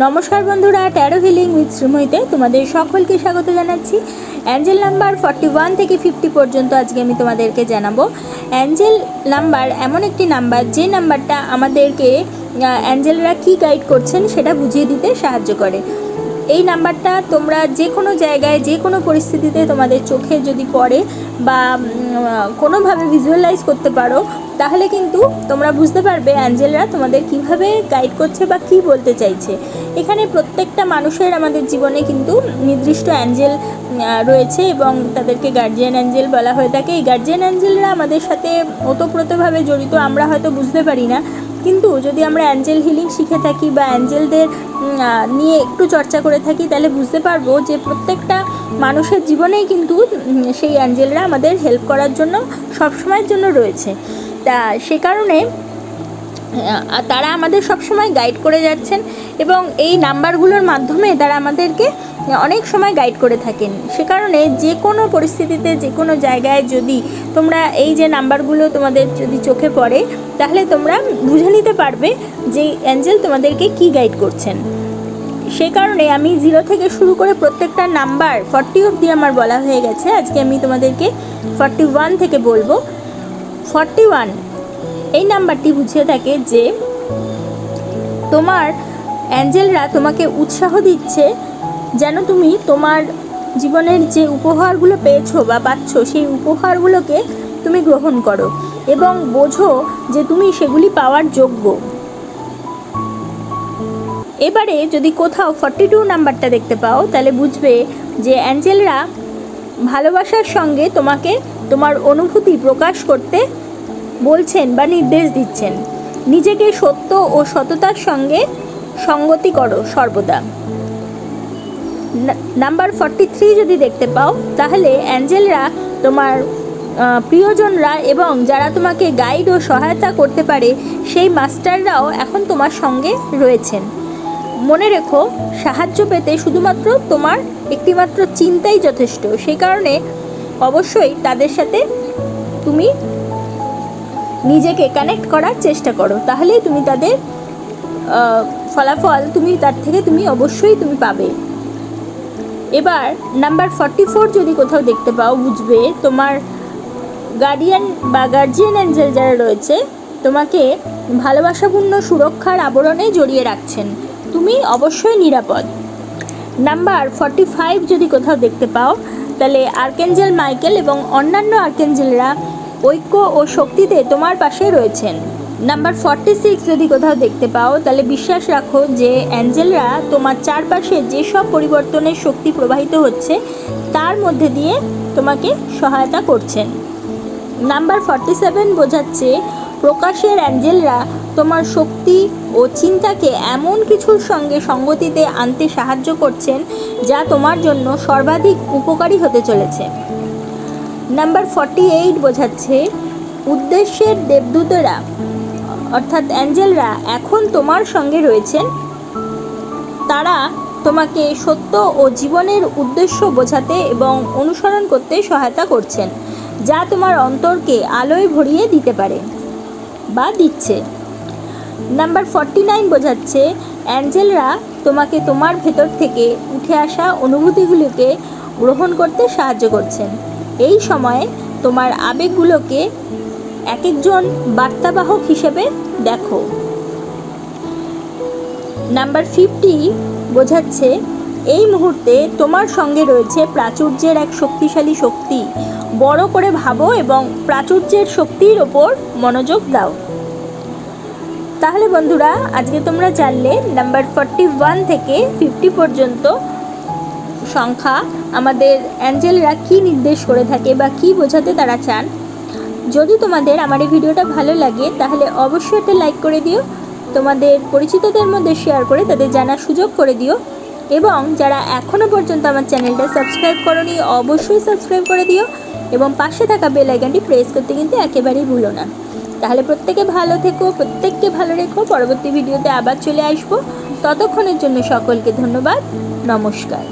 নমস্কার বন্ধুরা, taro healing with শ্রীময়ীতে তোমাদের সকলকে স্বাগত জানাচ্ছি। অ্যাঞ্জেল নাম্বার 41 থেকে 50 পর্যন্ত আজকে আমি তোমাদেরকে জানাবো। অ্যাঞ্জেল নাম্বার এমন একটি নাম্বার যে নাম্বারটা আমাদেরকে অ্যাঞ্জেলরা কী গাইড করছেন সেটা বুঝিয়ে দিতে সাহায্য করে। এই নাম্বারটা তোমরা যে কোনো জায়গায় যে কোনো পরিস্থিতিতে তোমাদের চোখে যদি পড়ে বা কোনোভাবে ভিজুয়ালাইজ করতে পারো, তাহলে কিন্তু তোমরা বুঝতে পারবে অ্যাঞ্জেলরা তোমাদের কিভাবে গাইড করছে বা কী বলতে চাইছে। এখানে প্রত্যেকটা মানুষের আমাদের জীবনে কিন্তু নির্দিষ্ট অ্যাঞ্জেল রয়েছে এবং তাদেরকে গার্জিয়ান অ্যাঞ্জেল বলা হয়ে থাকে। এই গার্জিয়ান অ্যাঞ্জেলরা আমাদের সাথে ওতপ্রোতভাবে জড়িত, আমরা হয়তো বুঝতে পারি না, কিন্তু যদি আমরা অ্যাঞ্জেল হিলিং শিখে থাকি বা অ্যাঞ্জেলদের নিয়ে একটু চর্চা করে থাকি, তাহলে বুঝতে পারবো যে প্রত্যেকটা মানুষের জীবনেই কিন্তু সেই অ্যাঞ্জেলরা আমাদের হেল্প করার জন্য সবসময়ের জন্য রয়েছে। তা সে কারণে তারা আমাদের সবসময় গাইড করে যাচ্ছেন এবং এই নাম্বারগুলোর মাধ্যমে তারা আমাদেরকে অনেক সময় গাইড করে থাকেন। সে কারণে যে কোনো পরিস্থিতিতে যে কোনো জায়গায় যদি তোমরা এই যে নাম্বারগুলো তোমাদের যদি চোখে পড়ে, তাহলে তোমরা বুঝে নিতে পারবে যে অ্যাঞ্জেল তোমাদেরকে কি গাইড করছেন। সে কারণে আমি 0 থেকে শুরু করে প্রত্যেকটা নাম্বার 40 অবধি আমার বলা হয়ে গেছে। আজকে আমি তোমাদেরকে 41 থেকে বলবো। 41 এই নাম্বারটি বুঝিয়ে থাকে যে তোমার অ্যাঞ্জেলরা তোমাকে উৎসাহ দিচ্ছে যেন তুমি তোমার জীবনের যে উপহারগুলো পেয়েছো বা পাচ্ছ, সেই উপহারগুলোকে তুমি গ্রহণ করো এবং বোঝো যে তুমি সেগুলি পাওয়ার যোগ্য। এবারে যদি কোথাও 42 নাম্বারটা দেখতে পাও, তাহলে বুঝবে যে অ্যাঞ্জেলরা ভালোবাসার সঙ্গে তোমাকে তোমার অনুভূতি প্রকাশ করতে বলছেন বা নির্দেশ দিচ্ছেন। নিজেকে সত্য ও সততার সঙ্গে সঙ্গতি করো সর্বদা। নাম্বার 43 যদি দেখতে পাও, তাহলে অ্যাঞ্জেলরা তোমার প্রিয়জনরা এবং যারা তোমাকে গাইড ও সহায়তা করতে পারে সেই মাস্টাররাও এখন তোমার সঙ্গে রয়েছেন। মনে রেখো, সাহায্য পেতে শুধুমাত্র তোমার একটিমাত্র চিন্তাই যথেষ্ট। সেই কারণে অবশ্যই তাদের সাথে তুমি নিজেকে কানেক্ট করার চেষ্টা করো, তাহলেই তুমি তাদের ফলাফল তার থেকে অবশ্যই পাবে। এবার নাম্বার 44 যদি কোথাও দেখতে পাও, বুঝবে তোমার গার্ডিয়ান বা গার্জিয়ান অ্যাঞ্জেল যারা রয়েছে তোমাকে ভালোবাসাপূর্ণ সুরক্ষার আবরণে জড়িয়ে রাখছেন, তুমি অবশ্যই নিরাপদ। নাম্বার 45 যদি কোথাও দেখতে পাও, তাহলে আর্কএঞ্জেল মাইকেল এবং অন্যান্য আর্কএঞ্জেলরা ঐক্য ও শক্তিতে তোমার পাশে রয়েছেন। নাম্বার 46 যদি কোথাও দেখতে পাও, তাহলে বিশ্বাস রাখো যে অ্যাঞ্জেলরা তোমার চারপাশে যেসব পরিবর্তনের শক্তি প্রবাহিত হচ্ছে তার মধ্যে দিয়ে তোমাকে সহায়তা করছেন। নাম্বার 47 বোঝাচ্ছে প্রকাশের অ্যাঞ্জেলরা তোমার শক্তি ও চিন্তাকে এমন কিছুর সঙ্গে সঙ্গতিতে আনতে সাহায্য করছেন যা তোমার জন্য সর্বাধিক উপকারী হতে চলেছে। নাম্বার 48 বোঝাচ্ছে উদ্দেশ্যের দেবদূতরা অর্থাৎ অ্যাঞ্জেলরা এখন তোমার সঙ্গে রয়েছেন। তারা তোমাকে সত্য ও জীবনের উদ্দেশ্য বোঝাতে এবং অনুসরণ করতে সহায়তা করছেন, যা তোমার অন্তরকে আলোয় ভরিয়ে দিতে পারে বা দিচ্ছে। নাম্বার 49 বোঝাচ্ছে অ্যাঞ্জেলরা তোমাকে তোমার ভেতর থেকে উঠে আসা অনুভূতিগুলিকে গ্রহণ করতে সাহায্য করছেন। এই সময়ে তোমার আবেগগুলোকে এক একজন বার্তাবাহক হিসেবে দেখো। নাম্বার 50 বোঝাচ্ছে এই মুহূর্তে তোমার সঙ্গে রয়েছে প্রাচুর্যের এক শক্তিশালী শক্তি। বড় করে ভাবো এবং প্রাচুর্যের শক্তির ওপর মনোযোগ দাও। তাহলে বন্ধুরা, আজকে তোমরা জানলে নাম্বার 41 থেকে 50 পর্যন্ত সংখ্যা আমাদের অ্যাঞ্জেলরা কী নির্দেশ করে থাকে বা কী বোঝাতে তারা চান। যদি তোমাদের আমার এই ভিডিওটা ভালো লাগে, তাহলে অবশ্যই একটা লাইক করে দিও, তোমাদের পরিচিতদের মধ্যে শেয়ার করে তাদের জানার সুযোগ করে দিও এবং যারা এখনও পর্যন্ত আমার চ্যানেলটা সাবস্ক্রাইব করোনি, অবশ্যই সাবস্ক্রাইব করে দিও এবং পাশে থাকা বেল আইকনটি প্রেস করতে কিন্তু একেবারেই ভুলো না। তাহলে প্রত্যেকে ভালো থেকো, প্রত্যেককে ভালো রেখো। পরবর্তী ভিডিওতে আবার চলে আসবো। ততক্ষণের জন্য সকলকে ধন্যবাদ। নমস্কার।